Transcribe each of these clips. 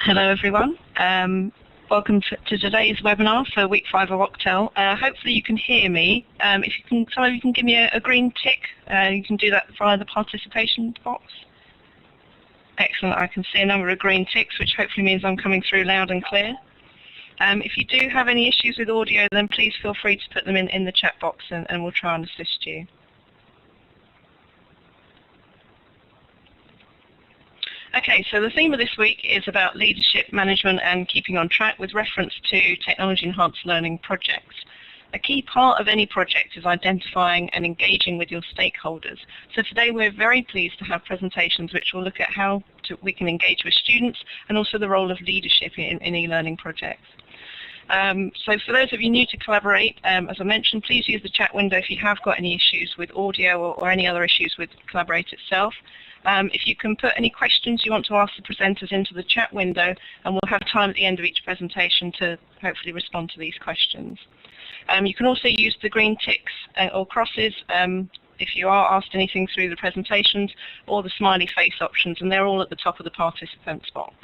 Hello everyone. Welcome to today's webinar for week 5 of ocTEL. Hopefully you can hear me. If you can, some of you can give me a green tick. You can do that via the participation box. Excellent. I can see a number of green ticks, which hopefully means I'm coming through loud and clear. If you do have any issues with audio, then please feel free to put them in the chat box, and we'll try and assist you. Okay, so the theme of this week is about leadership, management and keeping on track with reference to technology-enhanced learning projects. A key part of any project is identifying and engaging with your stakeholders. So today we're very pleased to have presentations which will look at how we can engage with students and also the role of leadership in e-learning projects. So for those of you new to Collaborate, as I mentioned, please use the chat window if you have got any issues with audio or any other issues with Collaborate itself. If you can put any questions you want to ask the presenters into the chat window, and we'll have time at the end of each presentation to hopefully respond to these questions. You can also use the green ticks or crosses if you are asked anything through the presentations, or the smiley face options, and they're all at the top of the participants box.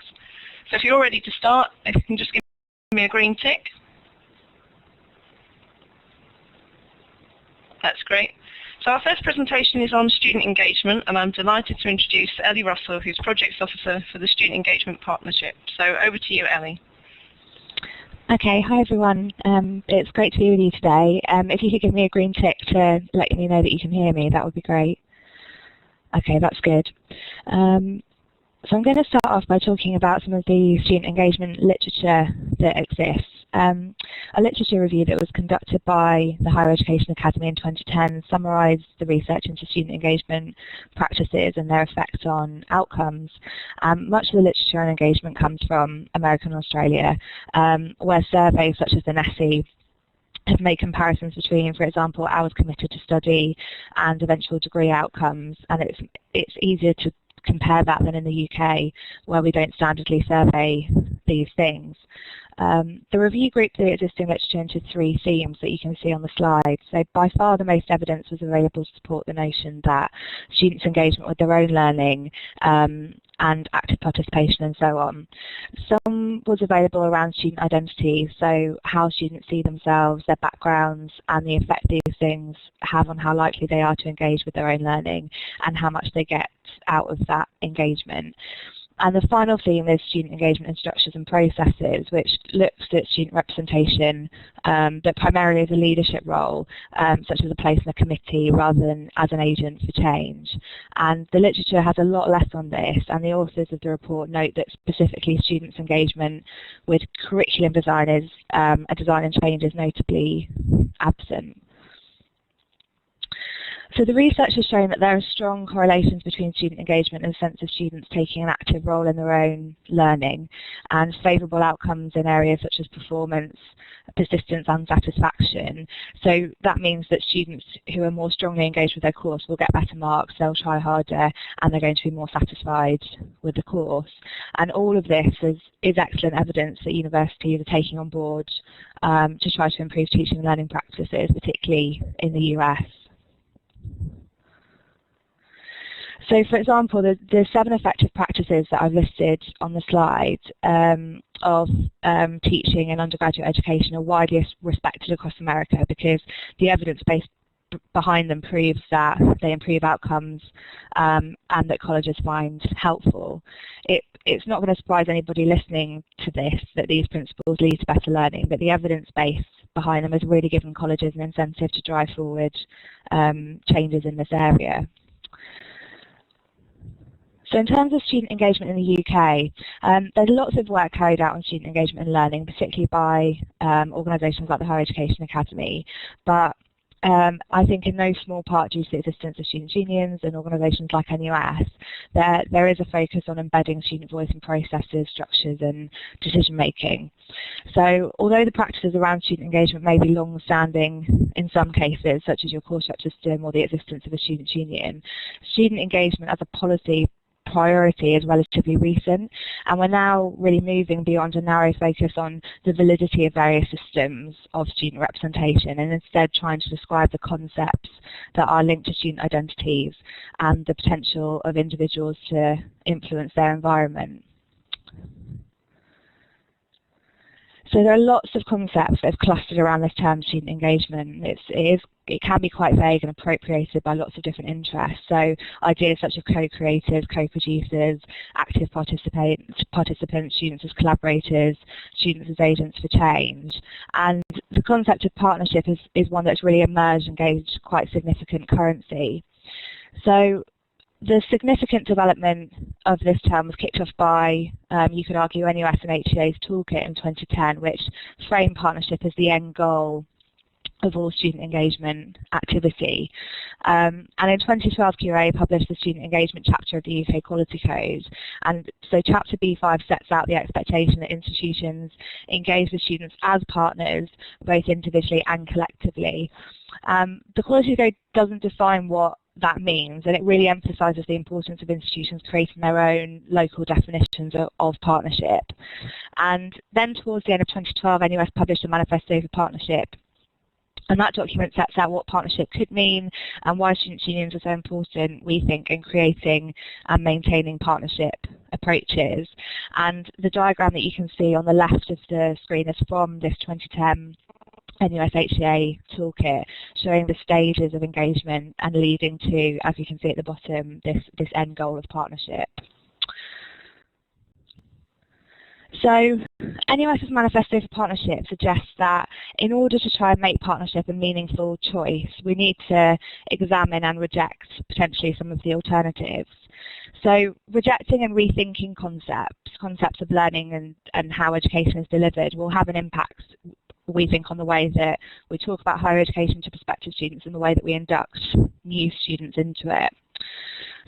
So if you're ready to start, if you can just give me a green tick. That's great. So our first presentation is on student engagement, and I'm delighted to introduce Ellie Russell, who's Projects Officer for the Student Engagement Partnership. So over to you, Ellie. Okay, hi everyone. It's great to be with you today. If you could give me a green tick to let me know that you can hear me, that would be great. Okay, that's good. So I'm going to start off by talking about some of the student engagement literature that exists. A literature review that was conducted by the Higher Education Academy in 2010 summarised the research into student engagement practices and their effect on outcomes. Much of the literature on engagement comes from America and Australia, where surveys such as the NESE have made comparisons between, for example, hours committed to study and eventual degree outcomes, and it's easier to compare that than in the UK, where we don't standardly survey these things. The review grouped the existing literature into 3 themes that you can see on the slide. So by far the most evidence was available to support the notion that students' engagement with their own learning and active participation and so on. Some was available around student identity, so how students see themselves, their backgrounds, and the effect these things have on how likely they are to engage with their own learning and how much they get out of that engagement. And the final theme is student engagement in structures and processes, which looks at student representation, but primarily as a leadership role, such as a place in a committee rather than as an agent for change. And the literature has a lot less on this, and the authors of the report note that specifically students' engagement with curriculum design is a design and change is notably absent. So the research has shown that there are strong correlations between student engagement and the sense of students taking an active role in their own learning, and favourable outcomes in areas such as performance, persistence and satisfaction. So that means that students who are more strongly engaged with their course will get better marks, they'll try harder, and they're going to be more satisfied with the course. And all of this is excellent evidence that universities are taking on board to try to improve teaching and learning practices, particularly in the US. So, for example, the 7 effective practices that I've listed on the slide of teaching and undergraduate education are widely respected across America because the evidence base behind them proves that they improve outcomes and that colleges find helpful. It's not going to surprise anybody listening to this that these principles lead to better learning, but the evidence base behind them has really given colleges an incentive to drive forward changes in this area. So in terms of student engagement in the UK, there's lots of work carried out on student engagement and learning, particularly by organisations like the Higher Education Academy, but I think in no small part due to the existence of student unions and organisations like NUS, there is a focus on embedding student voice in processes, structures and decision making. So although the practices around student engagement may be long-standing in some cases, such as your course structure system or the existence of a student union, student engagement as a policy priority is relatively recent, and we're now really moving beyond a narrow focus on the validity of various systems of student representation and instead trying to describe the concepts that are linked to student identities and the potential of individuals to influence their environment. So there are lots of concepts that have clustered around this term student engagement. It can be quite vague and appropriated by lots of different interests. So ideas such as co-creators, co-producers, active participants, students as collaborators, students as agents for change. And the concept of partnership is one that's really emerged and gained quite significant currency. So the significant development of this term was kicked off by, you could argue, NUS and HEA's toolkit in 2010, which framed partnership as the end goal of all student engagement activity. And in 2012, QA published the Student Engagement Chapter of the UK Quality Code. And so Chapter B5 sets out the expectation that institutions engage with students as partners, both individually and collectively. The Quality Code doesn't define what that means, and it really emphasises the importance of institutions creating their own local definitions of partnership. And then towards the end of 2012, NUS published a Manifesto for Partnership, and that document sets out what partnership could mean and why students' unions are so important, we think, in creating and maintaining partnership approaches. And the diagram that you can see on the left of the screen is from this 2010 NUS HEA toolkit, showing the stages of engagement and leading to, as you can see at the bottom, this end goal of partnership. So NUS's Manifesto for Partnership suggests that in order to try and make partnership a meaningful choice, we need to examine and reject potentially some of the alternatives. So rejecting and rethinking concepts of learning and how education is delivered will have an impact, we think, on the way that we talk about higher education to prospective students and the way that we induct new students into it.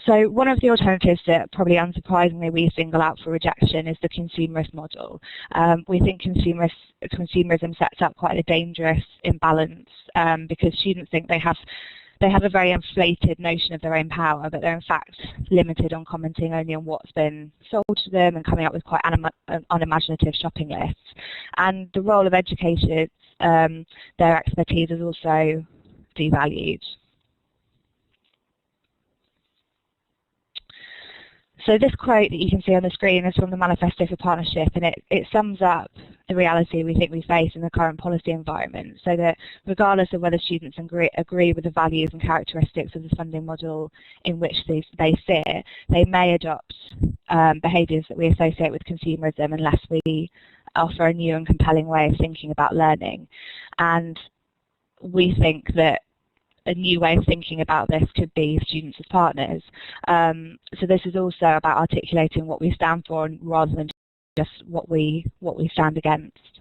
So one of the alternatives that probably unsurprisingly we single out for rejection is the consumerist model. We think consumerism sets up quite a dangerous imbalance because students think they have a very inflated notion of their own power, but they're in fact limited on commenting only on what's been sold to them and coming up with quite unimaginative shopping lists. And the role of educators, their expertise is also devalued. So this quote that you can see on the screen is from the Manifesto for Partnership, and it sums up the reality we think we face in the current policy environment, so that regardless of whether students agree with the values and characteristics of the funding model in which they sit, they may adopt behaviours that we associate with consumerism unless we offer a new and compelling way of thinking about learning. And we think that a new way of thinking about this could be students as partners. So this is also about articulating what we stand for rather than just what we stand against.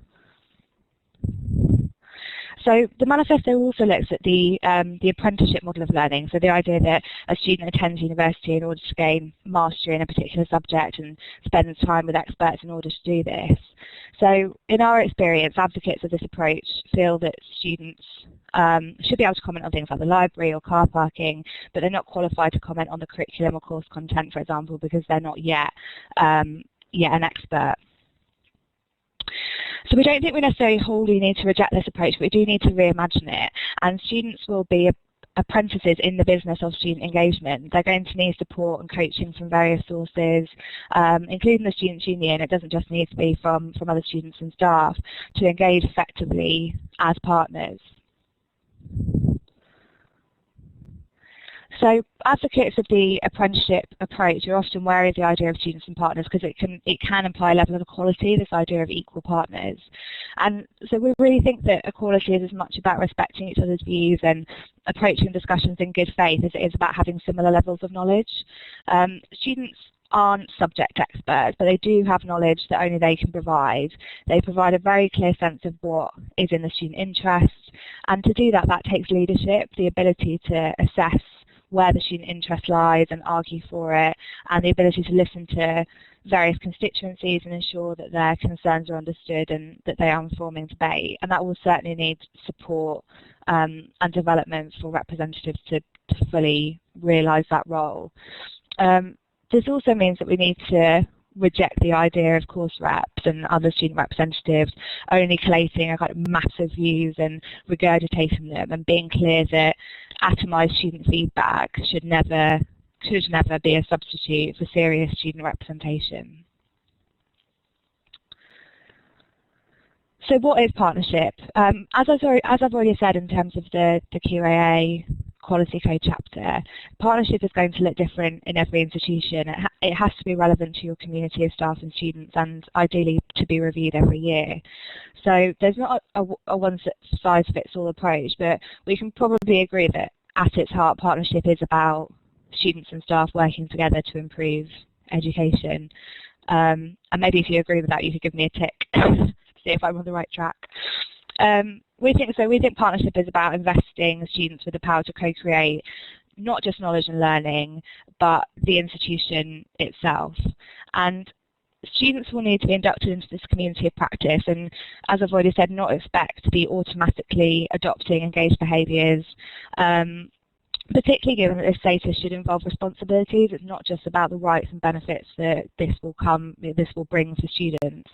So the manifesto also looks at the apprenticeship model of learning, so the idea that a student attends university in order to gain mastery in a particular subject and spends time with experts in order to do this. So in our experience, advocates of this approach feel that students should be able to comment on things like the library or car parking, but they're not qualified to comment on the curriculum or course content, for example, because they're not yet an expert. So we don't think we necessarily wholly need to reject this approach, but we do need to reimagine it. And students will be apprentices in the business of student engagement. They're going to need support and coaching from various sources, including the Students' Union. It doesn't just need to be from other students and staff, to engage effectively as partners. So advocates of the apprenticeship approach are often wary of the idea of students and partners because it can imply a level of equality, this idea of equal partners. And so we really think that equality is as much about respecting each other's views and approaching discussions in good faith as it is about having similar levels of knowledge. Students aren't subject experts, but they do have knowledge that only they can provide. They provide a very clear sense of what is in the student interest, and to do that, that takes leadership, the ability to assess where the student interest lies and argue for it, and the ability to listen to various constituencies and ensure that their concerns are understood and that they are informing debate. And that will certainly need support and development for representatives to fully realise that role. This also means that we need to reject the idea of course reps and other student representatives only collating a kind of massive views and regurgitating them, and being clear that atomised student feedback should never be a substitute for serious student representation. So what is partnership? As I've already said in terms of the QAA Quality Code chapter, partnership is going to look different in every institution. It has to be relevant to your community of staff and students, and ideally to be reviewed every year. So there's not a one-size-fits-all approach, but we can probably agree that at its heart, partnership is about students and staff working together to improve education. And maybe if you agree with that, you could give me a tick to see if I'm on the right track. We think partnership is about investing students with the power to co-create not just knowledge and learning, but the institution itself. And students will need to be inducted into this community of practice, and as I've already said, not expect to be automatically adopting engaged behaviours, particularly given that this status should involve responsibilities. It's not just about the rights and benefits that this will bring for students.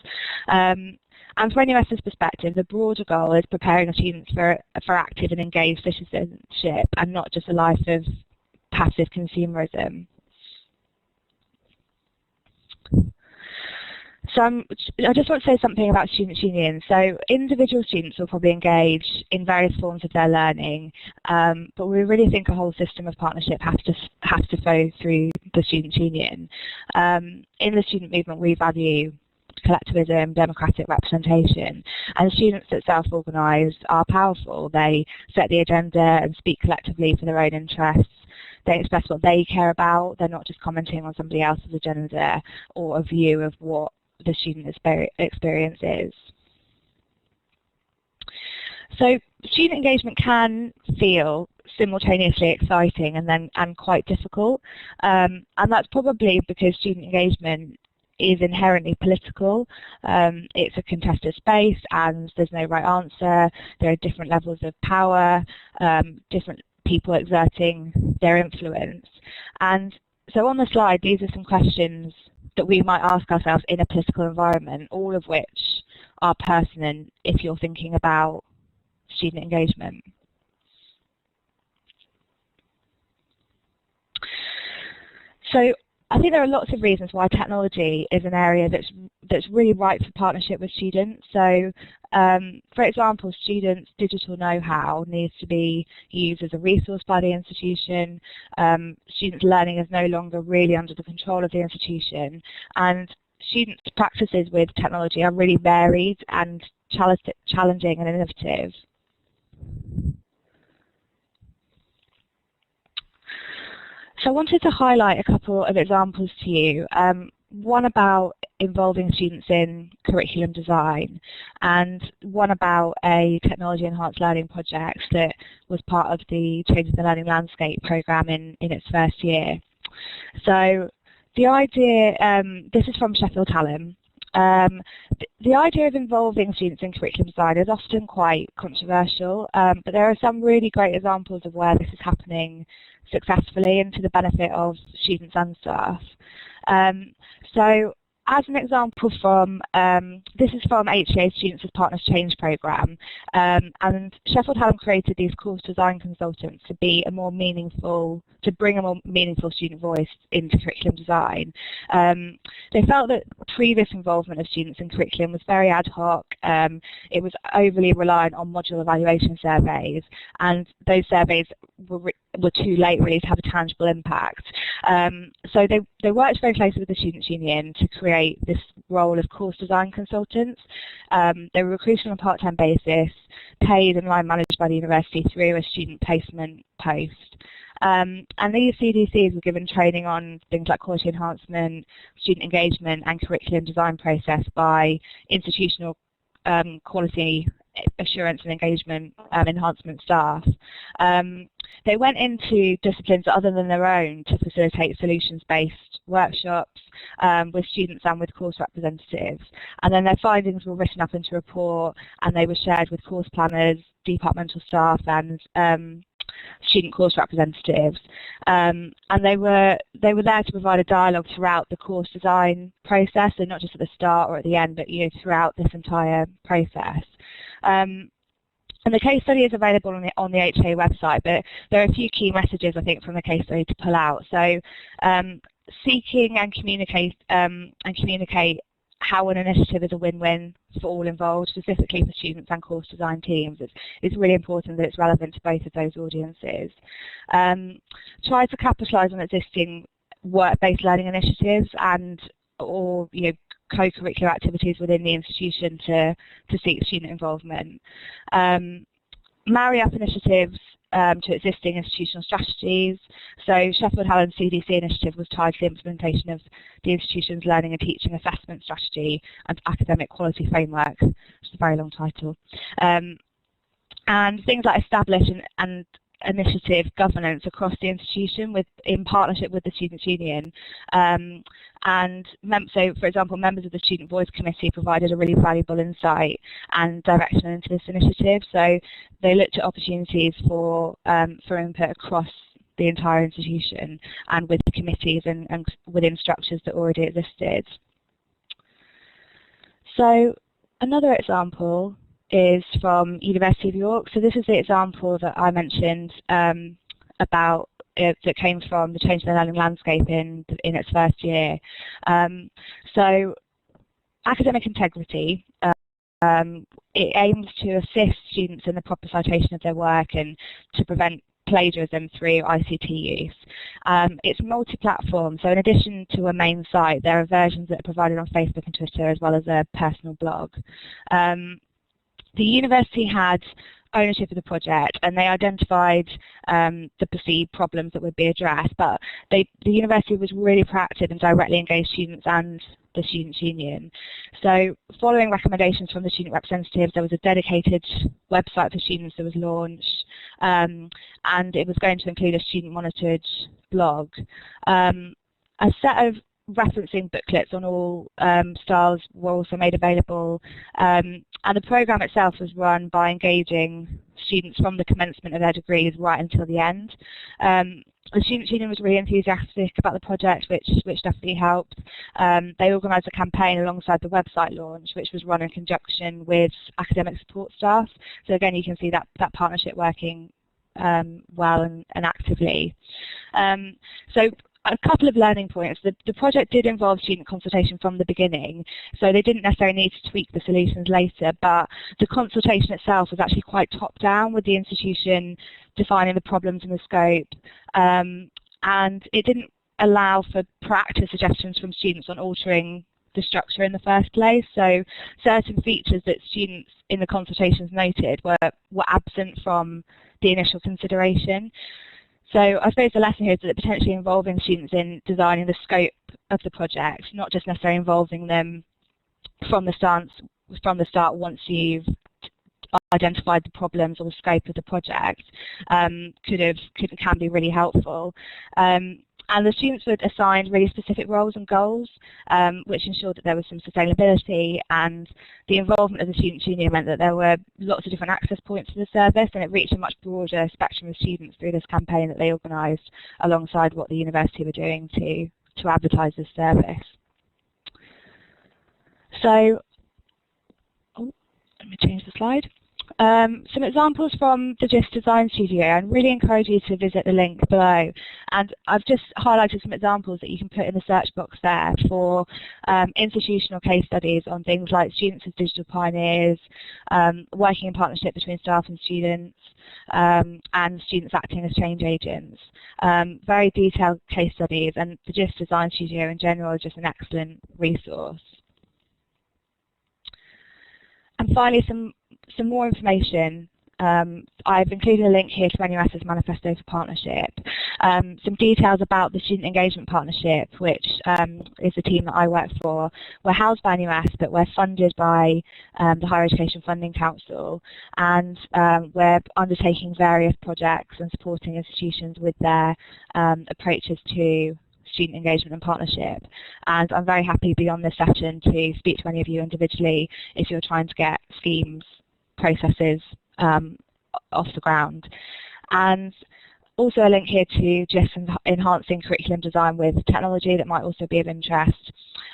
And from NUS's perspective, the broader goal is preparing students for active and engaged citizenship and not just a life of passive consumerism. So I just want to say something about students' unions. So individual students will probably engage in various forms of their learning, but we really think a whole system of partnership has to flow through the students' union. In the student movement, we value collectivism, democratic representation, and students that self-organise are powerful. They set the agenda and speak collectively for their own interests. They express what they care about. They're not just commenting on somebody else's agenda or a view of what the student experience is. So student engagement can feel simultaneously exciting and quite difficult, and that's probably because student engagement is inherently political. It's a contested space and there's no right answer. There are different levels of power, different people exerting their influence. And so on the slide, these are some questions that we might ask ourselves in a political environment, all of which are pertinent if you're thinking about student engagement. So I think there are lots of reasons why technology is an area that's really ripe for partnership with students. So, for example, students' digital know-how needs to be used as a resource by the institution. Students' learning is no longer really under the control of the institution, and students' practices with technology are really varied and challenging and innovative. So I wanted to highlight a couple of examples to you, one about involving students in curriculum design and one about a technology enhanced learning project that was part of the Changing the Learning Landscape programme in its first year. So the idea, this is from Sheffield Hallam. The idea of involving students in curriculum design is often quite controversial, but there are some really great examples of where this is happening successfully and to the benefit of students and staff. So as an example from, this is from HEA Students as Partners Change programme, and Sheffield Hallam created these course design consultants to be a more meaningful, to bring a more meaningful student voice into curriculum design. They felt that previous involvement of students in curriculum was very ad hoc. It was overly reliant on module evaluation surveys, and those surveys were too late really to have a tangible impact. So they worked very closely with the Students' Union to create this role of course design consultants. They were recruited on a part-time basis, paid and line managed by the university through a student placement post. And these CDCs were given training on things like quality enhancement, student engagement and curriculum design process by institutional quality assurance and engagement enhancement staff. They went into disciplines other than their own to facilitate solutions-based workshops with students and with course representatives. And then their findings were written up into a report and they were shared with course planners, departmental staff and student course representatives. And they were there to provide a dialogue throughout the course design process, so not just at the start or at the end, but throughout this entire process. And the case study is available on the HA website, but there are a few key messages I think from the case study to pull out. So seeking and communicate how an initiative is a win-win for all involved, specifically for students and course design teams. It's really important that it's relevant to both of those audiences. Try to capitalise on existing work-based learning initiatives or co-curricular activities within the institution to seek student involvement. Marry up initiatives to existing institutional strategies. So Sheffield Hallam CDC initiative was tied to the implementation of the institution's learning and teaching assessment strategy and academic quality framework, which is a very long title. And things like establish and initiative governance across the institution in partnership with the Students' Union. So, for example, members of the Student Voice Committee provided a really valuable insight and direction into this initiative. So they looked at opportunities for input across the entire institution and with committees and within structures that already existed. So another example is from University of York. So this is the example that I mentioned about that came from the Changing the Learning Landscape in its first year. So academic integrity. It aims to assist students in the proper citation of their work and to prevent plagiarism through ICT use. It's multi-platform, so in addition to a main site, there are versions that are provided on Facebook and Twitter as well as a personal blog. The university had ownership of the project and they identified the perceived problems that would be addressed, but the university was really proactive and directly engaged students and the Students' Union. So following recommendations from the student representatives, there was a dedicated website for students that was launched, and it was going to include a student-monitored blog. A set of referencing booklets on all styles were also made available, and the programme itself was run by engaging students from the commencement of their degrees right until the end. The Students' Union was really enthusiastic about the project, which definitely helped. They organised a campaign alongside the website launch, which was run in conjunction with academic support staff. So again, you can see that partnership working well and actively. So a couple of learning points. The project did involve student consultation from the beginning, so they didn't necessarily need to tweak the solutions later, but the consultation itself was actually quite top-down, with the institution defining the problems and the scope, and it didn't allow for practice suggestions from students on altering the structure in the first place. So certain features that students in the consultations noted were absent from the initial consideration. So I suppose the lesson here is that potentially involving students in designing the scope of the project, not just necessarily involving them from the start once you've identified the problems or the scope of the project, can be really helpful. And the students were assigned really specific roles and goals, which ensured that there was some sustainability, and the involvement of the Students' Union meant that there were lots of different access points to the service, and it reached a much broader spectrum of students through this campaign that they organised alongside what the university were doing to advertise this service. So, let me change the slide. Some examples from the Jisc Design Studio. I really encourage you to visit the link below, and I've just highlighted some examples that you can put in the search box there for institutional case studies on things like students as digital pioneers, working in partnership between staff and students, and students acting as change agents. Very detailed case studies, and the Jisc Design Studio in general is just an excellent resource. And finally, some more information. I've included a link here to NUS's Manifesto for Partnership. Some details about the Student Engagement Partnership, which is the team that I work for. We're housed by NUS, but we're funded by the Higher Education Funding Council, and we're undertaking various projects and supporting institutions with their approaches to student engagement and partnership. And I'm very happy beyond this session to speak to any of you individually if you're trying to get schemes, processes off the ground. And also a link here to Jisc enhancing curriculum design with technology that might also be of interest.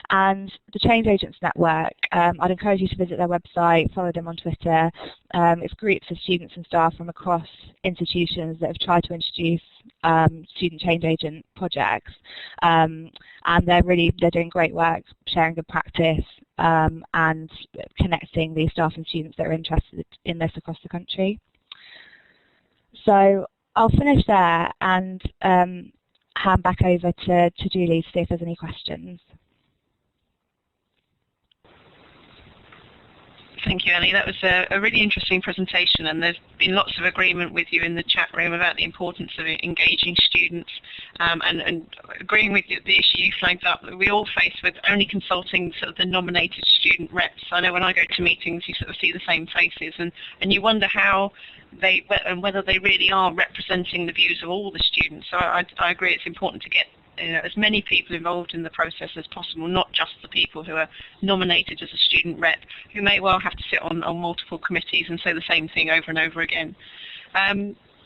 And the Change Agents Network, I'd encourage you to visit their website, follow them on Twitter. It's groups of students and staff from across institutions that have tried to introduce student change agent projects. And they're doing great work, sharing good practice, and connecting the staff and students that are interested in this across the country. So I'll finish there and hand back over to Julie to see if there's any questions. Thank you, Ellie. That was a really interesting presentation, and there's been lots of agreement with you in the chat room about the importance of engaging students, and agreeing with the issue you flagged up. We all face with only consulting sort of the nominated student reps. I know when I go to meetings, you sort of see the same faces, and you wonder how whether they really are representing the views of all the students. So I agree it's important to get as many people involved in the process as possible, not just the people who are nominated as a student rep, who may well have to sit on multiple committees and say the same thing over and over again.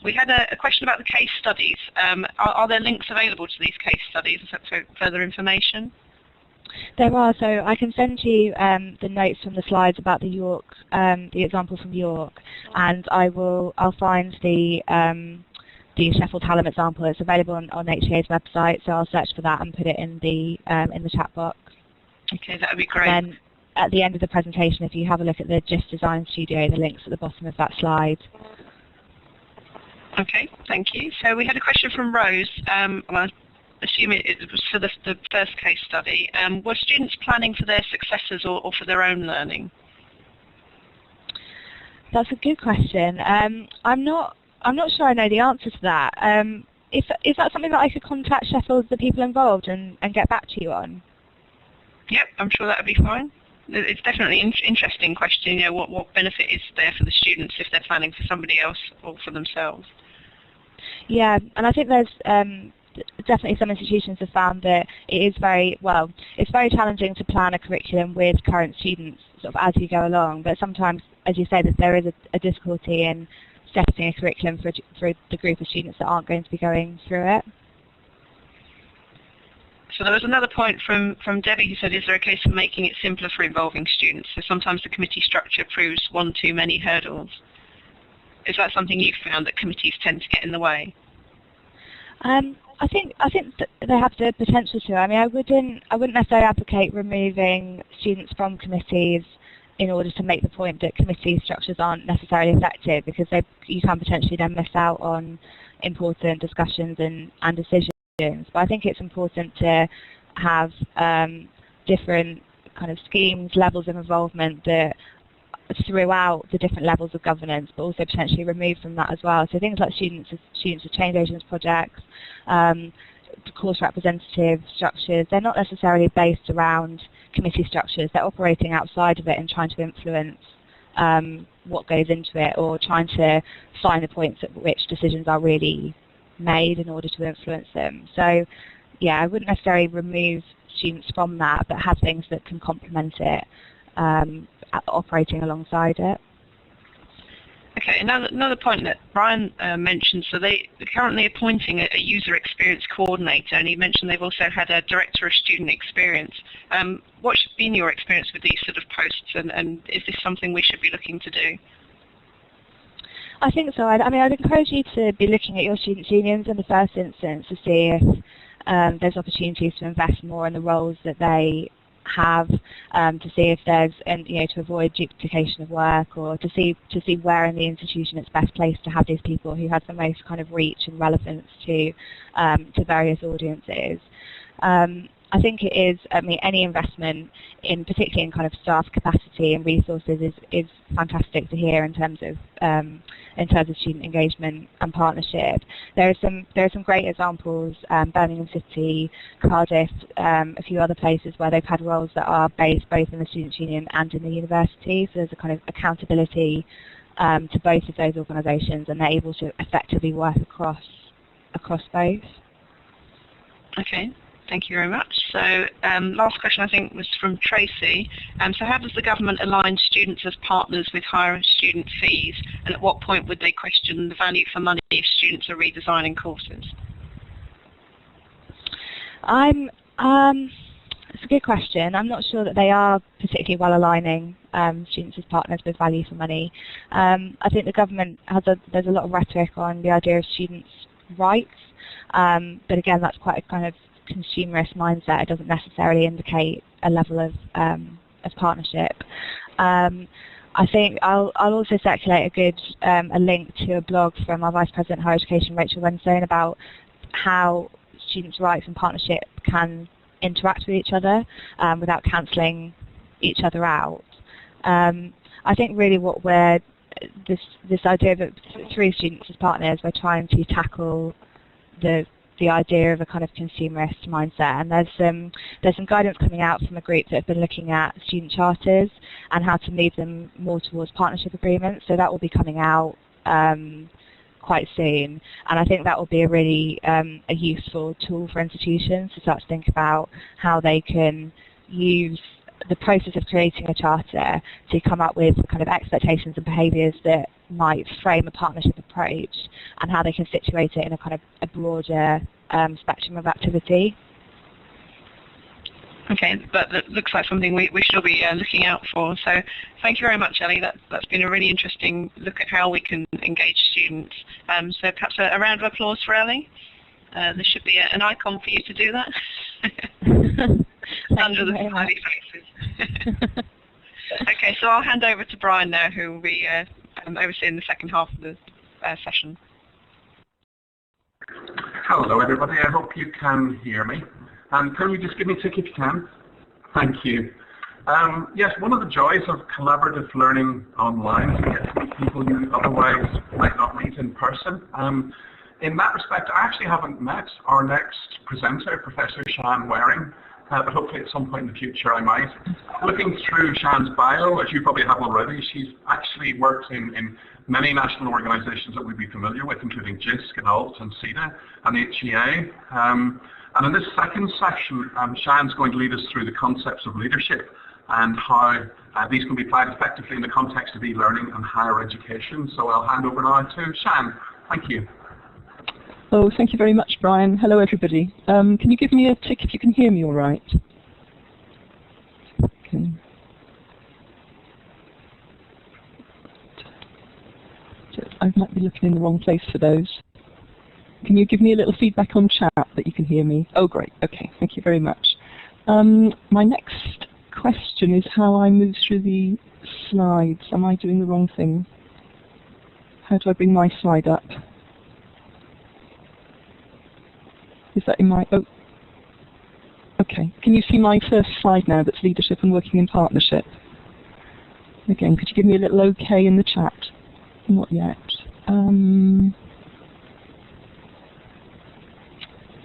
We had a question about the case studies. Are there links available to these case studies for further information? There are, so I can send you the notes from the slides about the York, the example from York, and I'll find the Sheffield Hallam example. It's available on HEA's website, so I'll search for that and put it in the chat box. Okay, that would be great. And then at the end of the presentation, if you have a look at the Jisc Design Studio, the link's at the bottom of that slide. Okay, thank you. So we had a question from Rose. Well, I assume it was for the first case study. Were students planning for their successors or for their own learning? That's a good question. I'm not sure I know the answer to that. Is that something that I could contact Sheffield, the people involved, and get back to you on? Yep, I'm sure that would be fine. It's definitely an interesting question. You know, what benefit is there for the students if they're planning for somebody else or for themselves? Yeah, and I think there's definitely some institutions have found that it is it's very challenging to plan a curriculum with current students sort of as you go along. But sometimes, as you say, that there is a difficulty in setting a curriculum for the group of students that aren't going to be going through it. So there was another point from Debbie who said, is there a case of making it simpler for involving students? So sometimes the committee structure proves one too many hurdles. Is that something you've found, that committees tend to get in the way? I think that they have the potential to. I mean, I wouldn't necessarily advocate removing students from committees in order to make the point that committee structures aren't necessarily effective, because you can potentially then miss out on important discussions and decisions. But I think it's important to have different kind of schemes, levels of involvement that throughout the different levels of governance, but also potentially removed from that as well. So things like students with change agents projects, course representative structures, they're not necessarily based around committee structures. They're operating outside of it and trying to influence what goes into it, or trying to find the points at which decisions are really made in order to influence them. So yeah, I wouldn't necessarily remove students from that, but have things that can complement it, operating alongside it. Okay, another point that Brian mentioned, so they're currently appointing a user experience coordinator, and he mentioned they've also had a director of student experience. What's been your experience with these sort of posts, and is this something we should be looking to do? I think so. I mean, I'd encourage you to be looking at your students' unions in the first instance to see if there's opportunities to invest more in the roles that they have, to see if there's, to avoid duplication of work, or to see where in the institution it's best placed to have these people who have the most kind of reach and relevance to various audiences. I think it is, I mean, any investment in, particularly in kind of staff capacity and resources, is fantastic to hear in terms of student engagement and partnership. There are some great examples, Birmingham City, Cardiff, a few other places where they've had roles that are based both in the Students' Union and in the university. So there's a kind of accountability to both of those organisations, and they're able to effectively work across both. Okay. Thank you very much. So last question, I think, was from Tracy. So how does the government align students as partners with higher student fees, and at what point would they question the value for money if students are redesigning courses? It's a good question. I'm not sure that they are particularly well aligning students as partners with value for money. I think the government there's a lot of rhetoric on the idea of students' rights, but again, that's quite a kind of consumerist mindset. It doesn't necessarily indicate a level of partnership. I think I'll also circulate a link to a blog from our Vice President of Higher Education, Rachel Wenstone, about how students' rights and partnership can interact with each other without cancelling each other out. I think really what this idea that through students as partners, we're trying to tackle the idea of a kind of consumerist mindset, and there's some guidance coming out from a group that have been looking at student charters and how to move them more towards partnership agreements. So that will be coming out quite soon, and I think that will be a really a useful tool for institutions to start to think about how they can use the process of creating a charter to come up with kind of expectations and behaviours that might frame a partnership approach, and how they can situate it in a kind of a broader spectrum of activity. Okay, but that looks like something we should be looking out for. So thank you very much, Ellie. That's been a really interesting look at how we can engage students. So perhaps a round of applause for Ellie. There should be an icon for you to do that. Under the smiley faces. Okay, so I'll hand over to Brian now, who will be overseeing the second half of the session. Hello everybody, I hope you can hear me. Can you just give me a tick if you can? Thank you. Yes, one of the joys of collaborative learning online is to get to meet people you otherwise might not meet in person. In that respect, I actually haven't met our next presenter, Professor Shân Wareing, but hopefully at some point in the future I might. Looking through Shann's bio, as you probably have already, she's actually worked in many national organisations that we'd be familiar with, including Jisc and ALT and SEDA and HEA. And in this second section, Shann's going to lead us through the concepts of leadership and how these can be applied effectively in the context of e-learning and higher education. So I'll hand over now to Shân. Thank you. Oh, thank you very much, Brian. Hello, everybody. Can you give me a tick if you can hear me all right? Okay. I might be looking in the wrong place for those. Can you give me a little feedback on chat that you can hear me? Oh, great. Okay, thank you very much. My next question is how I move through the slides. Am I doing the wrong thing? How do I bring my slide up? Is that in my, oh, okay. Can you see my first slide now that's leadership and working in partnership? Again, could you give me a little okay in the chat? Not yet.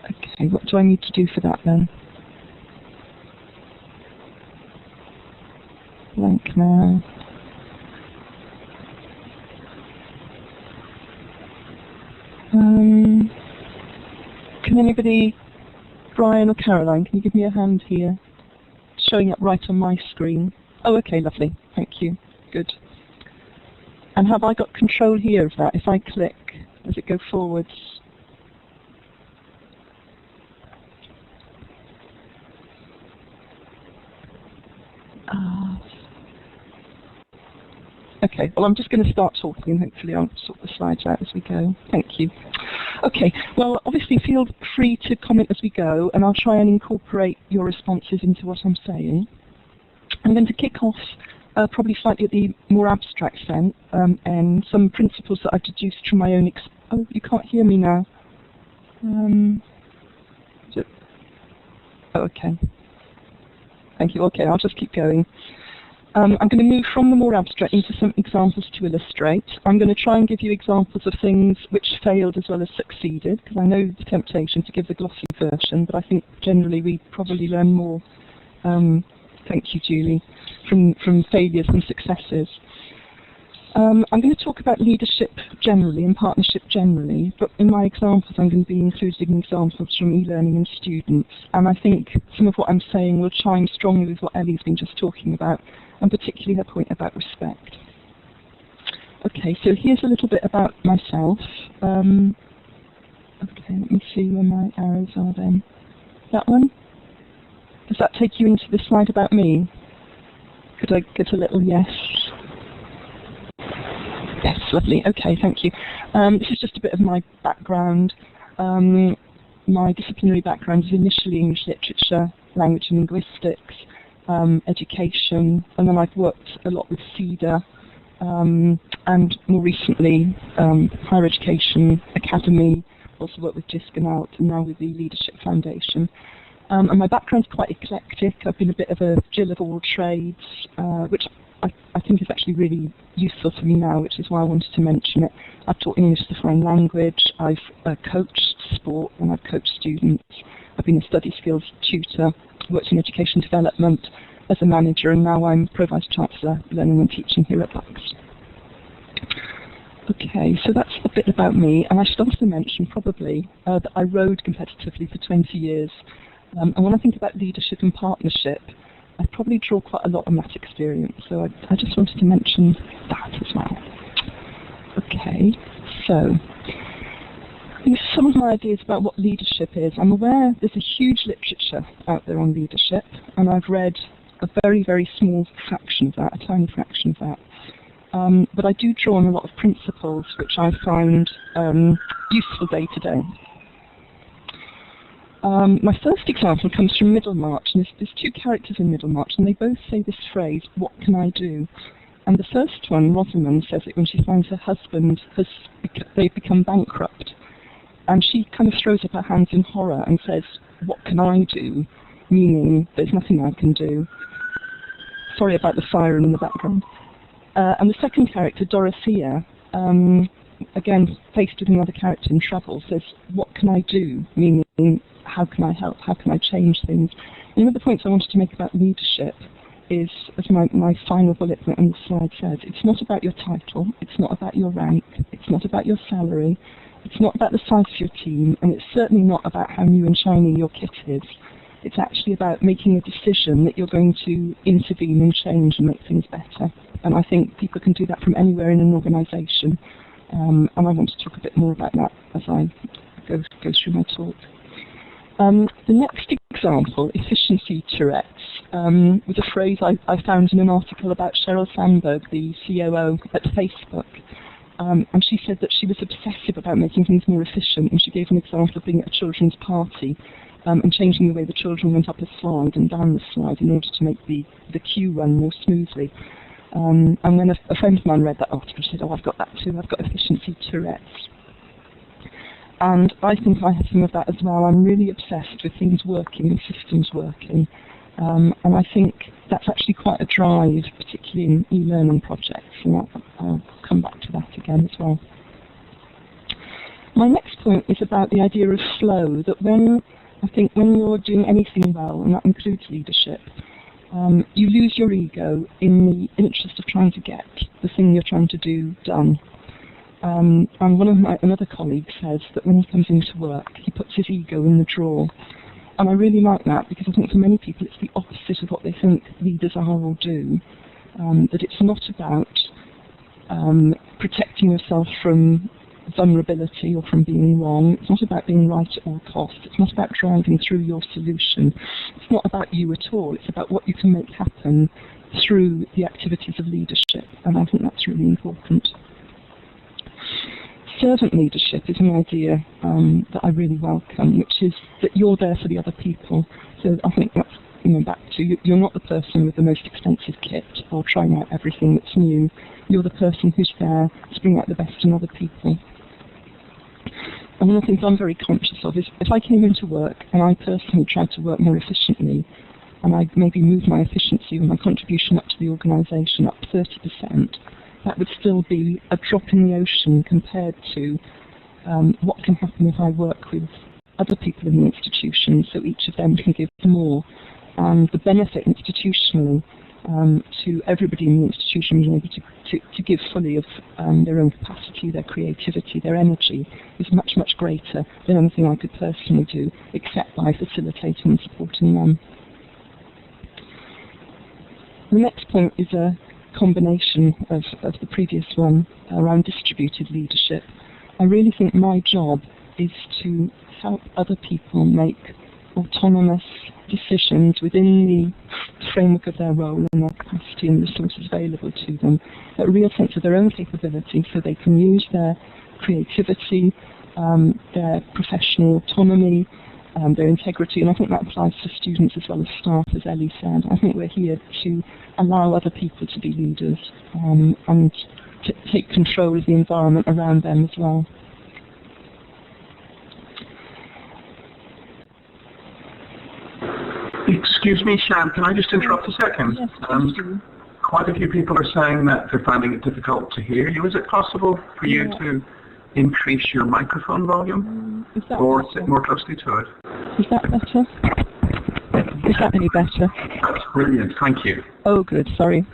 Okay, what do I need to do for that then? Blank now. Can anybody, Brian or Caroline, can you give me a hand here? It's showing up right on my screen. Oh, okay, lovely. Thank you. Good. And have I got control here of that? If I click, does it go forwards? Okay, well I'm just going to start talking and hopefully I'll sort the slides out as we go. Thank you. Okay, well obviously feel free to comment as we go and I'll try and incorporate your responses into what I'm saying. I'm going to kick off probably slightly at the more abstract sense and some principles that I've deduced from my own oh, you can't hear me now. Oh, okay. Thank you. Okay, I'll just keep going. I'm going to move from the more abstract into some examples to illustrate. I'm going to try and give you examples of things which failed as well as succeeded, because I know the temptation to give the glossy version, but I think generally we probably learn more, thank you Julie, from failures than successes. I'm going to talk about leadership generally and partnership generally, but in my examples I'm going to be including examples from e-learning and students, and I think some of what I'm saying will chime strongly with what Ellie's been just talking about, and particularly her point about respect. Okay, so here's a little bit about myself. Okay, let me see where my arrows are then. That one? Does that take you into the slide about me? Could I get a little yes? Yes, lovely. Okay, thank you. This is just a bit of my background. My disciplinary background is initially English Literature, Language and Linguistics, education, and then I've worked a lot with SEDA, and more recently higher education, academy, also worked with Jisc and ALT, and now with the Leadership Foundation. And my background's quite eclectic. I've been a bit of a Jill of all trades, which I think is actually really useful for me now, which is why I wanted to mention it. I've taught English as a foreign language, I've coached sport and I've coached students, I've been a study skills tutor, worked in education development as a manager, and now I'm Pro Vice Chancellor, Learning and Teaching here at Bucks. Okay, so that's a bit about me, and I should also mention probably that I rowed competitively for 20 years, and when I think about leadership and partnership, I probably draw quite a lot on that experience, so I just wanted to mention that as well. Okay, so these are some of my ideas about what leadership is. I'm aware there's a huge literature out there on leadership, and I've read a very, very small fraction of that, a tiny fraction of that. But I do draw on a lot of principles which I find useful day to day. My first example comes from Middlemarch, and there's two characters in Middlemarch, and they both say this phrase, "What can I do?" And the first one, Rosamond, says it when she finds her husband they've become bankrupt. And she kind of throws up her hands in horror and says, "What can I do?" Meaning, there's nothing I can do. Sorry about the siren in the background. And the second character, Dorothea, again, faced with another character in trouble, says, "What can I do?" Meaning, how can I help? How can I change things? And one of the points I wanted to make about leadership is, as my final bullet point on the slide says, it's not about your title, it's not about your rank, it's not about your salary, it's not about the size of your team, and it's certainly not about how new and shiny your kit is. It's actually about making a decision that you're going to intervene and change and make things better. And I think people can do that from anywhere in an organisation. And I want to talk a bit more about that as I go through my talk. The next example, efficiency Tourette's, was a phrase I found in an article about Sheryl Sandberg, the COO at Facebook. And she said that she was obsessive about making things more efficient, and she gave an example of being at a children's party and changing the way the children went up a slide and down the slide in order to make the queue run more smoothly. And when a friend of mine read that article, she said, "Oh, I've got that too, I've got efficiency Tourette's." And I think I have some of that as well. I'm really obsessed with things working and systems working. And I think that's actually quite a drive, particularly in e-learning projects, and I'll come back to that again as well. My next point is about the idea of flow, that when you're doing anything well, and that includes leadership, you lose your ego in the interest of trying to get the thing you're trying to do done. And one of another colleague says that when he comes into work, he puts his ego in the drawer. And I really like that, because I think for many people it's the opposite of what they think leaders are or do. That it's not about protecting yourself from vulnerability or from being wrong. It's not about being right at all costs. It's not about driving through your solution. It's not about you at all. It's about what you can make happen through the activities of leadership. And I think that's really important. Servant leadership is an idea that I really welcome, which is that you're there for the other people. So I think that's back to you're not the person with the most expensive kit or trying out everything that's new. You're the person who's there to bring out the best in other people. And one of the things I'm very conscious of is if I came into work and I personally tried to work more efficiently, and I maybe moved my efficiency or my contribution up to the organisation up 30%, that would still be a drop in the ocean compared to what can happen if I work with other people in the institution, so each of them can give more. And the benefit institutionally to everybody in the institution being able to give fully of their own capacity, their creativity, their energy is much, much greater than anything I could personally do, except by facilitating and supporting them. The next point is a combination of the previous one around distributed leadership. I really think my job is to help other people make autonomous decisions within the framework of their role and their capacity and resources available to them, a real sense of their own capability so they can use their creativity, their professional autonomy, their integrity, and I think that applies to students as well as staff, as Ellie said. I think we're here to allow other people to be leaders and to take control of the environment around them as well. Excuse me, Shan, can I just interrupt a second? Yes, quite a few people are saying that they're finding it difficult to hear you. Is it possible for you to increase your microphone volume or sit more closely to it? Is that better? Is that any better? That's brilliant, thank you. Oh, good, sorry.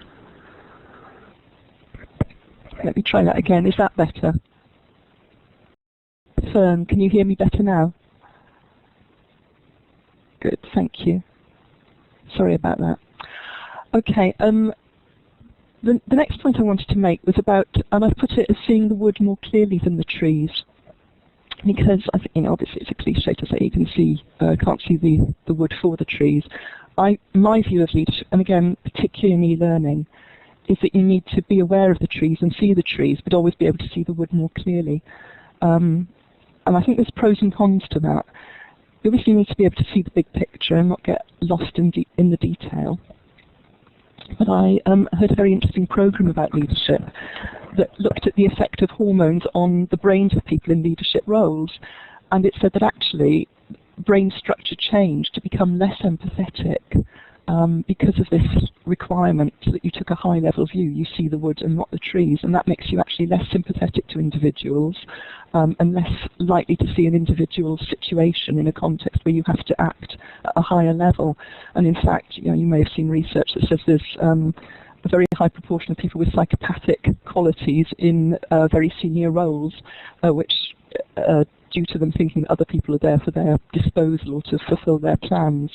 Let me try that again. Is that better? Fern, can you hear me better now? Good, thank you. Sorry about that. Okay, the next point I wanted to make was about, and I've put it as seeing the wood more clearly than the trees, because I think, obviously it's a cliche to say you can see, can't see the wood for the trees. My view of leadership, and again, particularly in e-learning, is that you need to be aware of the trees and see the trees, but always be able to see the wood more clearly. And I think there's pros and cons to that, you obviously need to be able to see the big picture and not get lost in the detail. But I heard a very interesting program about leadership that looked at the effect of hormones on the brains of people in leadership roles. And it said that actually brain structure changed to become less empathetic because of this requirement that you took a high-level view. You see the wood and not the trees, and that makes you actually less sympathetic to individuals and less likely to see an individual's situation in a context where you have to act at a higher level. And in fact, you may have seen research that says there's a very high proportion of people with psychopathic qualities in very senior roles, which due to them thinking that other people are there for their disposal or to fulfill their plans.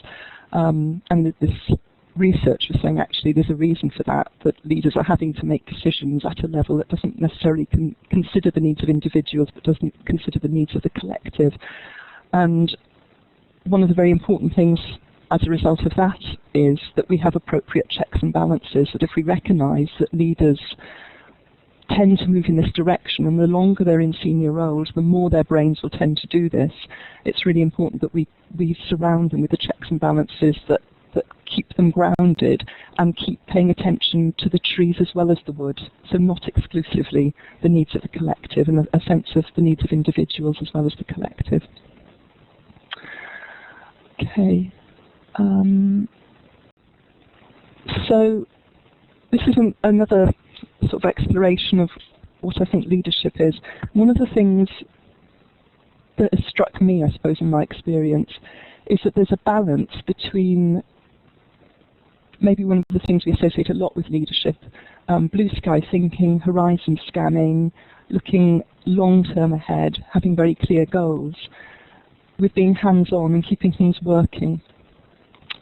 And this research was saying actually there's a reason for that leaders are having to make decisions at a level that doesn't necessarily consider the needs of individuals but doesn't consider the needs of the collective. And one of the very important things as a result of that is that we have appropriate checks and balances, that if we recognise that leaders tend to move in this direction, and the longer they're in senior roles, the more their brains will tend to do this, it's really important that we surround them with the checks and balances that keep them grounded and keep paying attention to the trees as well as the wood. So not exclusively the needs of the collective, and a sense of the needs of individuals as well as the collective. Okay. So this is another sort of exploration of what I think leadership is. One of the things that has struck me, I suppose, in my experience, is that there's a balance between maybe one of the things we associate a lot with leadership, blue sky thinking, horizon scanning, looking long-term ahead, having very clear goals, with being hands-on and keeping things working.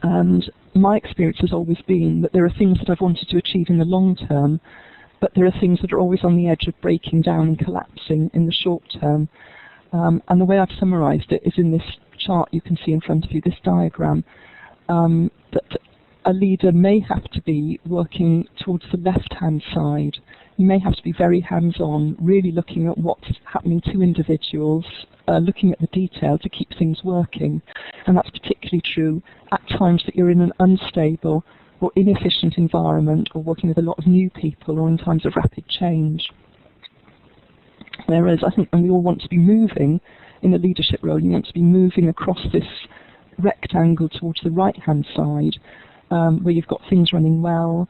And my experience has always been that there are things that I've wanted to achieve in the long term, but there are things that are always on the edge of breaking down and collapsing in the short term. And the way I've summarized it is in this chart you can see in front of you, this diagram, that a leader may have to be working towards the left-hand side. You may have to be very hands-on, really looking at what's happening to individuals, looking at the detail to keep things working. And that's particularly true at times that you're in an unstable or inefficient environment, or working with a lot of new people, or in times of rapid change. Whereas I think when we all want to be moving in a leadership role, you want to be moving across this rectangle towards the right-hand side, where you've got things running well,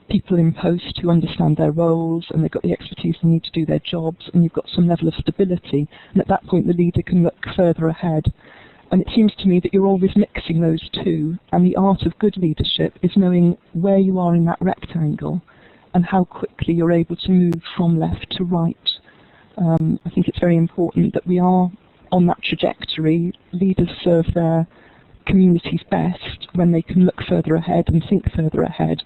people in post who understand their roles and they've got the expertise they need to do their jobs, and you've got some level of stability. And at that point the leader can look further ahead. And it seems to me that you're always mixing those two, and the art of good leadership is knowing where you are in that rectangle and how quickly you're able to move from left to right. I think it's very important that we are on that trajectory. Leaders serve their communities best when they can look further ahead and think further ahead.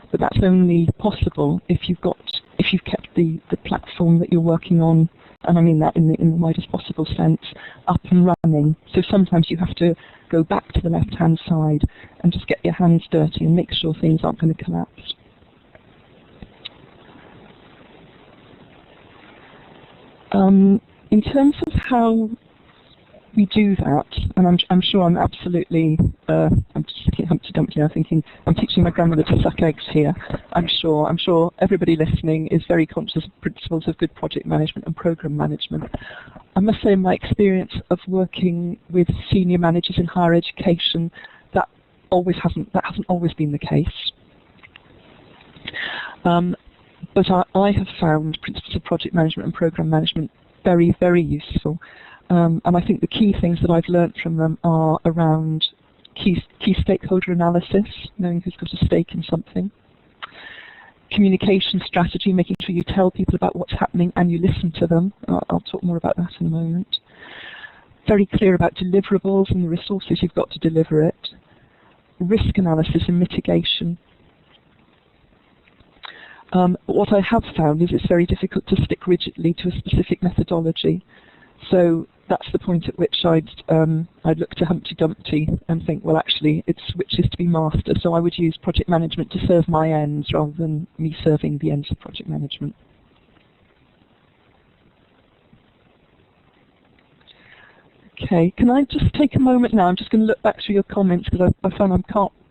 But that's only possible if you've kept the platform that you're working on, and I mean that in the widest possible sense, up and running. So sometimes you have to go back to the left-hand side and just get your hands dirty and make sure things aren't going to collapse. In terms of how we do that, and I'm sure I'm absolutely, I'm just looking at Humpty Dumpty now thinking, I'm teaching my grandmother to suck eggs here. I'm sure everybody listening is very conscious of principles of good project management and program management. I must say, in my experience of working with senior managers in higher education, that hasn't always been the case. But I have found principles of project management and program management very, very useful. And I think the key things that I've learned from them are around key stakeholder analysis, knowing who's got a stake in something, communication strategy, making sure you tell people about what's happening and you listen to them. I'll talk more about that in a moment. Very clear about deliverables and the resources you've got to deliver it. Risk analysis and mitigation. What I have found is it's very difficult to stick rigidly to a specific methodology. So that's the point at which I'd look to Humpty Dumpty and think, well, actually, it's which is to be master. So I would use project management to serve my ends rather than me serving the ends of project management. Okay, can I just take a moment now? I'm just going to look back through your comments because I found I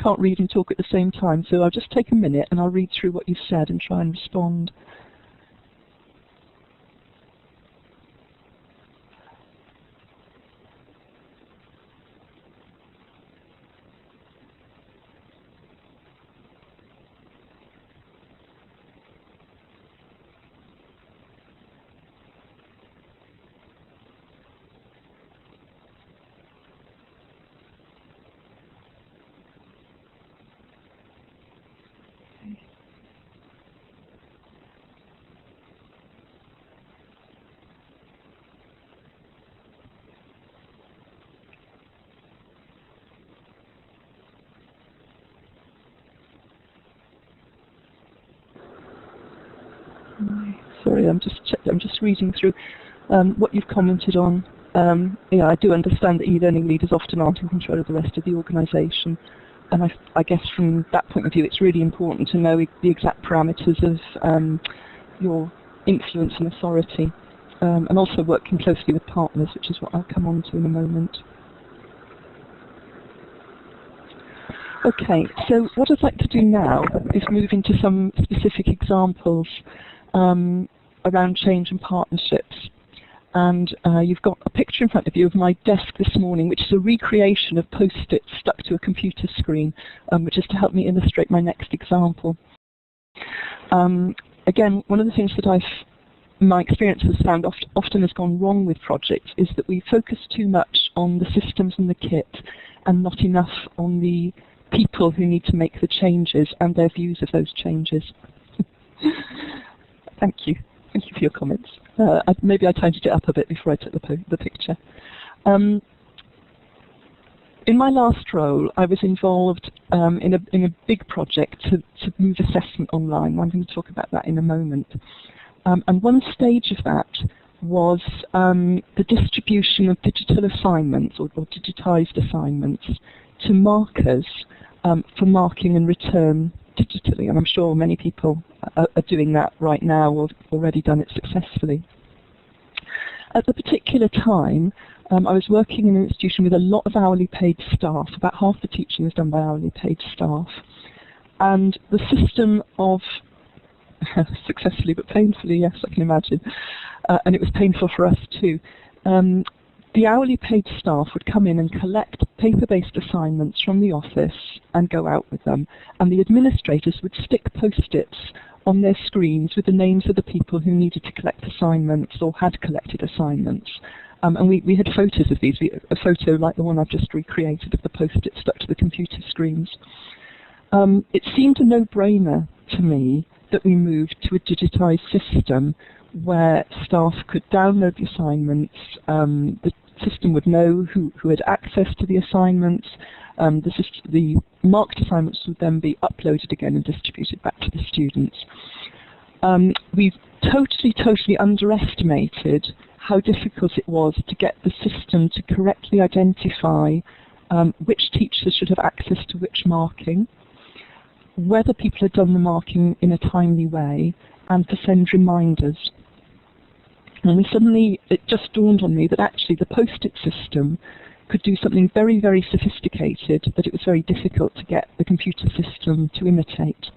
can't read and talk at the same time. So I'll just take a minute and I'll read through what you've said and try and respond. Sorry, I'm just reading through what you've commented on. Yeah, I do understand that e-learning leaders often aren't in control of the rest of the organisation, and I guess from that point of view, it's really important to know the exact parameters of your influence and authority, and also working closely with partners, which is what I'll come on to in a moment. Okay, so what I'd like to do now is move into some specific examples around change and partnerships. And you've got a picture in front of you of my desk this morning, which is a recreation of post-its stuck to a computer screen, which is to help me illustrate my next example. Again, one of the things that my experience has found often has gone wrong with projects is that we focus too much on the systems and the kit and not enough on the people who need to make the changes and their views of those changes. Thank you. Thank you for your comments. Maybe I tidied it up a bit before I took the picture. In my last role, I was involved in a big project to move assessment online. I'm going to talk about that in a moment. And one stage of that was the distribution of digital assignments or digitized assignments to markers for marking and return digitally, and I'm sure many people are doing that right now or have already done it successfully. At the particular time, I was working in an institution with a lot of hourly paid staff. About half the teaching was done by hourly paid staff. And the system of, successfully but painfully, yes, I can imagine, and it was painful for us too, the hourly paid staff would come in and collect paper-based assignments from the office and go out with them, and the administrators would stick post-its on their screens with the names of the people who needed to collect assignments or had collected assignments. And we had photos of these, a photo like the one I've just recreated of the post-it stuck to the computer screens. It seemed a no-brainer to me that we moved to a digitized system where staff could download the assignments, the system would know who had access to the assignments, the marked assignments would then be uploaded again and distributed back to the students. We totally underestimated how difficult it was to get the system to correctly identify which teachers should have access to which marking, whether people had done the marking in a timely way, and to send reminders. And suddenly it just dawned on me that actually the post-it system could do something very, very sophisticated that it was very difficult to get the computer system to imitate.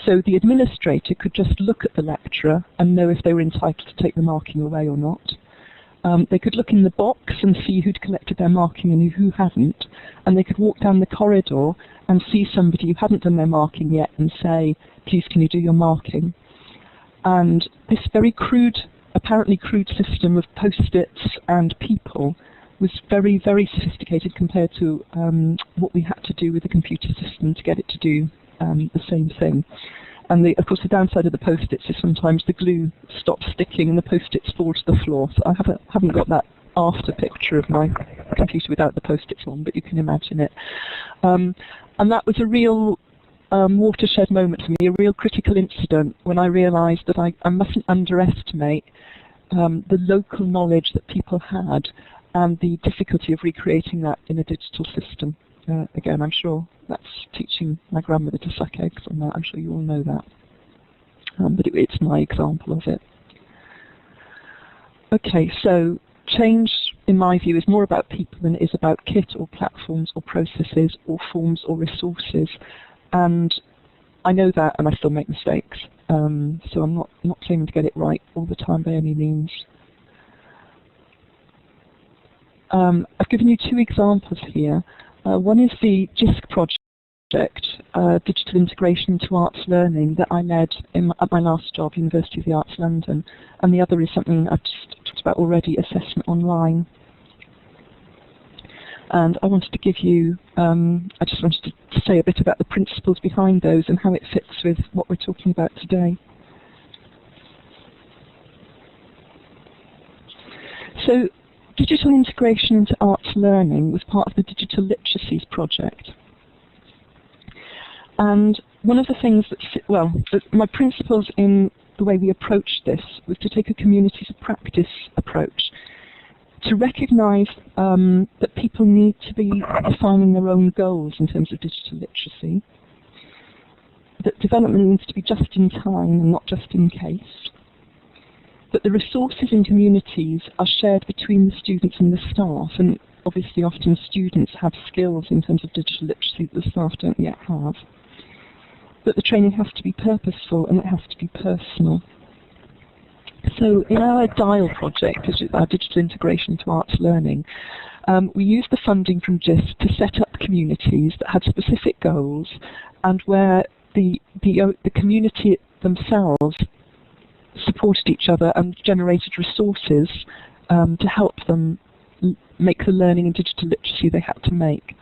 So the administrator could just look at the lecturer and know if they were entitled to take the marking away or not. They could look in the box and see who'd collected their marking and who hadn't. And they could walk down the corridor and see somebody who hadn't done their marking yet and say, please can you do your marking? And this very crude, apparently crude system of post-its and people was very, very sophisticated compared to what we had to do with the computer system to get it to do the same thing. And of course the downside of the post-its is sometimes the glue stops sticking and the post-its fall to the floor. So I haven't got that after picture of my computer without the post-its on, but you can imagine it. And that was a real watershed moment for me, a real critical incident when I realised that I mustn't underestimate the local knowledge that people had and the difficulty of recreating that in a digital system. Again, I'm sure that's teaching my grandmother to suck eggs on that. I'm sure you all know that. But it's my example of it. Okay, so change in my view, is more about people than it is about kit or platforms or processes or forms or resources. And I know that, and I still make mistakes. So I'm not claiming to get it right all the time by any means. I've given you 2 examples here. One is the Jisc project, Digital Integration into Arts Learning, that I led at my last job, University of the Arts London. And the other is something I've just talked about already, Assessment Online. And I wanted to give you, I just wanted to say a bit about the principles behind those and how it fits with what we're talking about today. So, digital integration into arts learning was part of the Digital Literacies project. And one of the things that, my principles in the way we approached this was to take a communities of practice approach, to recognise that people need to be defining their own goals in terms of digital literacy, that development needs to be just in time and not just in case, that the resources in communities are shared between the students and the staff, and obviously often students have skills in terms of digital literacy that the staff don't yet have, that the training has to be purposeful and it has to be personal. So in our DIAL project, our Digital Integration to Arts Learning, we used the funding from Jisc to set up communities that had specific goals and where the community themselves supported each other and generated resources to help them make the learning in digital literacy they had to make.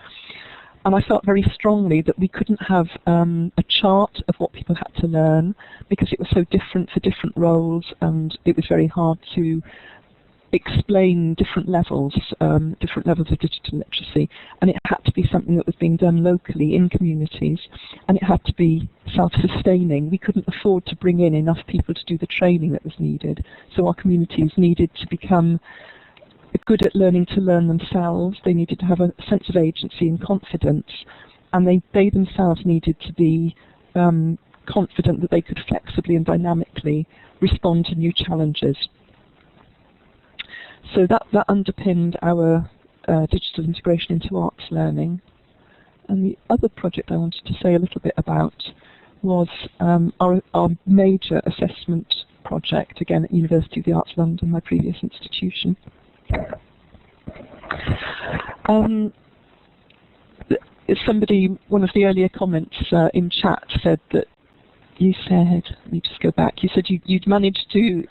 And I felt very strongly that we couldn't have a chart of what people had to learn because it was so different for different roles, and it was very hard to explain different levels of digital literacy. And it had to be something that was being done locally in communities, and it had to be self-sustaining. We couldn't afford to bring in enough people to do the training that was needed. So our communities needed to become good at learning to learn themselves. They needed to have a sense of agency and confidence, and they themselves needed to be confident that they could flexibly and dynamically respond to new challenges. So that underpinned our digital integration into arts learning. And the other project I wanted to say a little bit about was our major assessment project, again at University of the Arts London, my previous institution. One of the earlier comments in chat said that you said, let me just go back, you said you'd managed to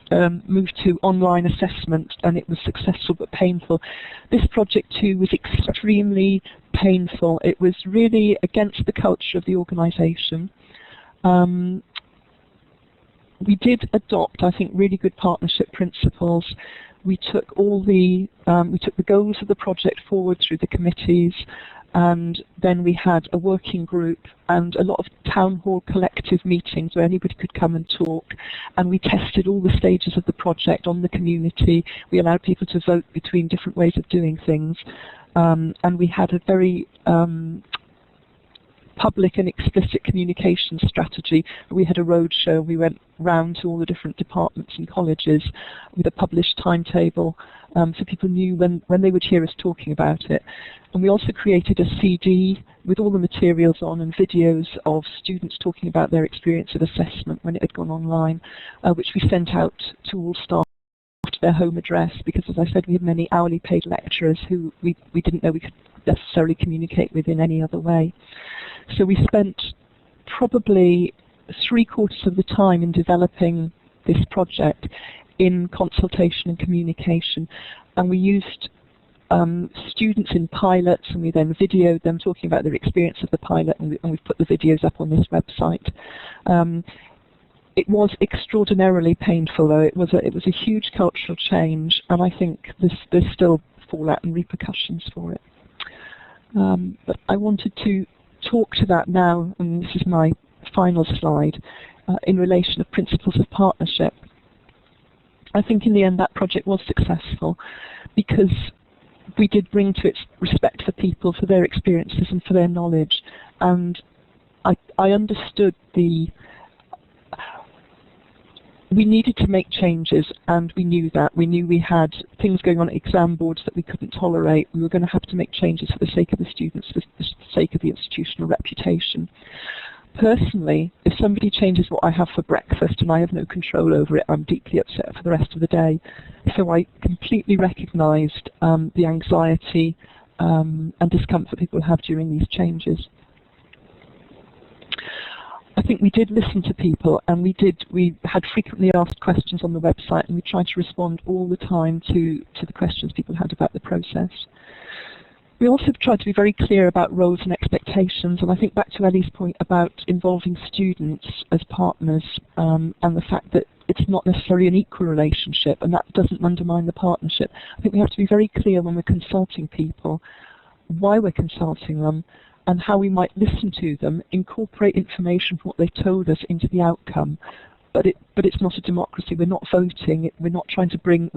move to online assessment and it was successful but painful. This project too was extremely painful. It was really against the culture of the organisation. We did adopt, I think, really good partnership principles. We took the goals of the project forward through the committees, and then we had a working group and a lot of town hall collective meetings where anybody could come and talk, and we tested all the stages of the project on the community. We allowed people to vote between different ways of doing things, and we had a very public and explicit communication strategy. We had a roadshow. We went round to all the different departments and colleges with a published timetable, so people knew when they would hear us talking about it. And we also created a CD with all the materials on and videos of students talking about their experience of assessment when it had gone online, which we sent out to all staff to their home address, because as I said, we had many hourly paid lecturers who we didn't know we could necessarily communicate with in any other way. So we spent probably 3/4 of the time in developing this project in consultation and communication, and we used students in pilots, and we then videoed them talking about their experience of the pilot, and we've put the videos up on this website. It was extraordinarily painful, though. It was a huge cultural change, and I think there's still fallout and repercussions for it. But I wanted to talk to that now, and this is my final slide, in relation to principles of partnership. I think in the end that project was successful because we did bring to its respect for people, for their experiences and for their knowledge, and I understood we needed to make changes, and we knew that. We knew we had things going on at exam boards that we couldn't tolerate. We were going to have to make changes for the sake of the students, for the sake of the institutional reputation. Personally, if somebody changes what I have for breakfast and I have no control over it, I'm deeply upset for the rest of the day. So I completely recognised the anxiety and discomfort people have during these changes. I think we did listen to people, and we had frequently asked questions on the website, and we tried to respond all the time to the questions people had about the process. We also tried to be very clear about roles and expectations, and I think back to Ellie's point about involving students as partners, and the fact that it's not necessarily an equal relationship, and that doesn't undermine the partnership. I think we have to be very clear when we're consulting people, why we're consulting them, and how we might listen to them, incorporate information from what they've told us into the outcome. But it's not a democracy. We're not voting. We're not trying to bring.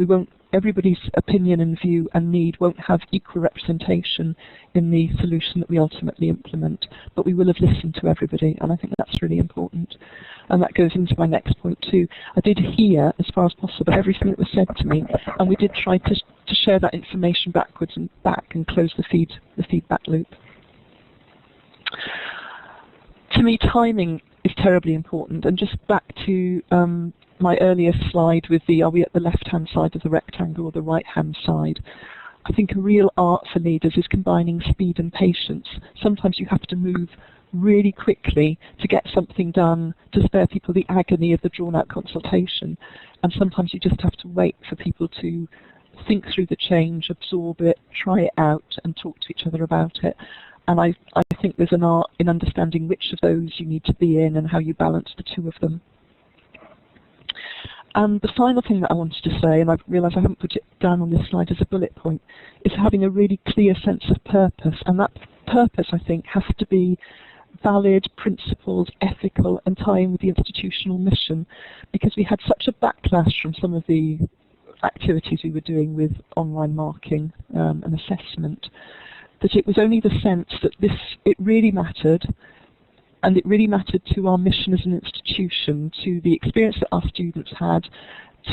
Everybody's opinion and view and need won't have equal representation in the solution that we ultimately implement. But we will have listened to everybody, and I think that's really important. And that goes into my next point too. I did hear, as far as possible, everything that was said to me, and we did try to share that information backwards and back and close the feedback loop. To me, timing is terribly important, and just back to my earlier slide with are we at the left-hand side of the rectangle or the right-hand side? I think a real art for leaders is combining speed and patience. Sometimes you have to move really quickly to get something done, to spare people the agony of the drawn-out consultation, and sometimes you just have to wait for people to think through the change, absorb it, try it out, and talk to each other about it. And I think there's an art in understanding which of those you need to be in and how you balance the two of them. And the final thing that I wanted to say, and I've realised I haven't put it down on this slide as a bullet point, is having a really clear sense of purpose. And that purpose, I think, has to be valid, principled, ethical, and tying with the institutional mission, because we had such a backlash from some of the activities we were doing with online marking and assessment, that it was only the sense that it really mattered, and it really mattered to our mission as an institution, to the experience that our students had,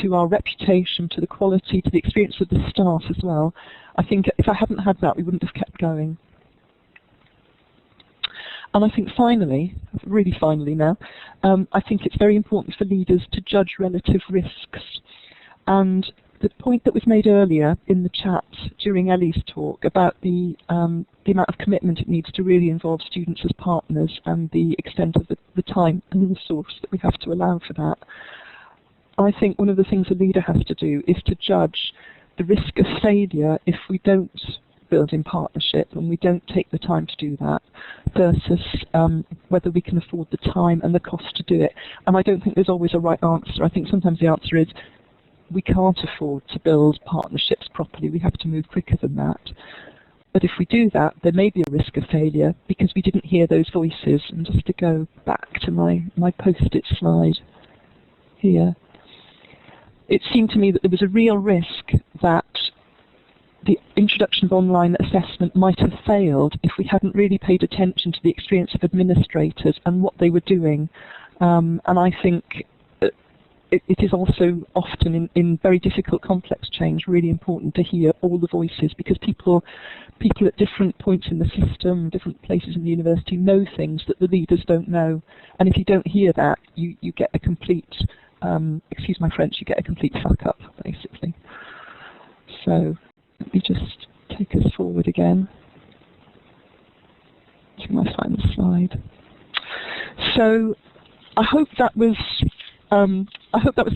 to our reputation, to the quality, to the experience of the staff as well. I think if I hadn't had that, we wouldn't have kept going. And I think finally, really finally now, I think it's very important for leaders to judge relative risks. And the point that was made earlier in the chat during Ellie's talk about the amount of commitment it needs to really involve students as partners, and the extent of the time and the resource that we have to allow for that. I think one of the things a leader has to do is to judge the risk of failure if we don't build in partnership and we don't take the time to do that, versus whether we can afford the time and the cost to do it. And I don't think there's always a right answer. I think sometimes the answer is, we can't afford to build partnerships properly. We have to move quicker than that. But if we do that, there may be a risk of failure because we didn't hear those voices. And just to go back to my post-it slide here, it seemed to me that there was a real risk that the introduction of online assessment might have failed if we hadn't really paid attention to the experience of administrators and what they were doing. And I think it is also often in very difficult, complex change really important to hear all the voices, because people at different points in the system, different places in the university, know things that the leaders don't know. And if you don't hear that, you get a complete, excuse my French, you get a complete fuck up, basically. So let me just take us forward again to my final slide. So I hope that was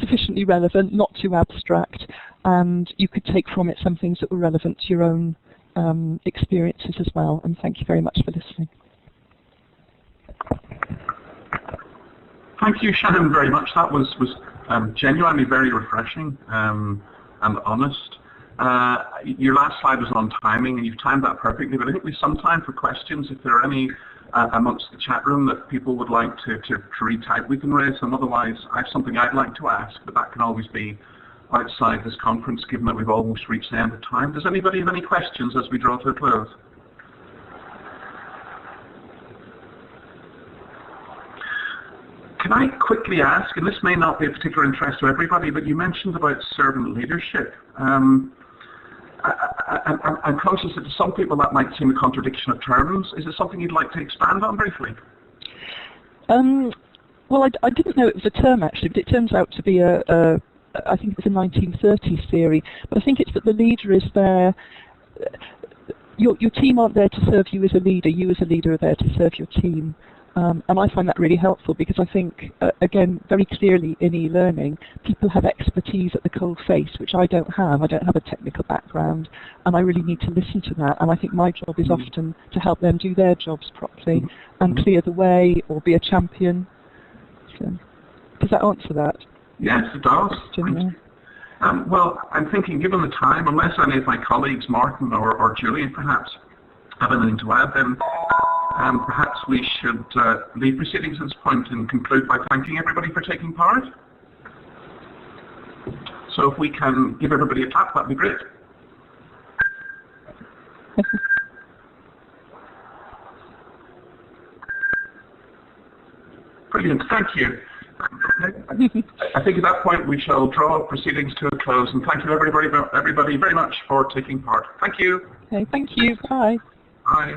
sufficiently relevant, not too abstract, and you could take from it some things that were relevant to your own experiences as well. And thank you very much for listening. Thank you, Shannon, very much. That was genuinely very refreshing and honest. Your last slide was on timing, and you've timed that perfectly, but I think we have some time for questions. If there are any amongst the chat room that people would like to retype, we can raise them. Otherwise, I have something I'd like to ask, but that can always be outside this conference, given that we've almost reached the end of time. Does anybody have any questions as we draw to a close? Can I quickly ask, and this may not be of particular interest to everybody, but you mentioned about servant leadership. I'm conscious that to some people that might seem a contradiction of terms. Is it something you'd like to expand on briefly? Well, I didn't know it was a term actually, but it turns out to be I think it's a 1930s theory, but I think it's that the leader is there, your team aren't there to serve you as a leader, you as a leader are there to serve your team. And I find that really helpful because I think, again, very clearly in e-learning, people have expertise at the cold face, which I don't have. I don't have a technical background, and I really need to listen to that. And I think my job is often to help them do their jobs properly and clear the way or be a champion. So, does that answer that? Yes, it does. Well, I'm thinking, given the time, unless any of my colleagues, Martin or Julian perhaps, have anything to add, then perhaps we should leave proceedings at this point and conclude by thanking everybody for taking part. So if we can give everybody a clap, that'd be great. Brilliant, thank you. I think at that point we shall draw proceedings to a close, and thank you everybody very much for taking part. Thank you. Okay, thank you. Bye. Bye.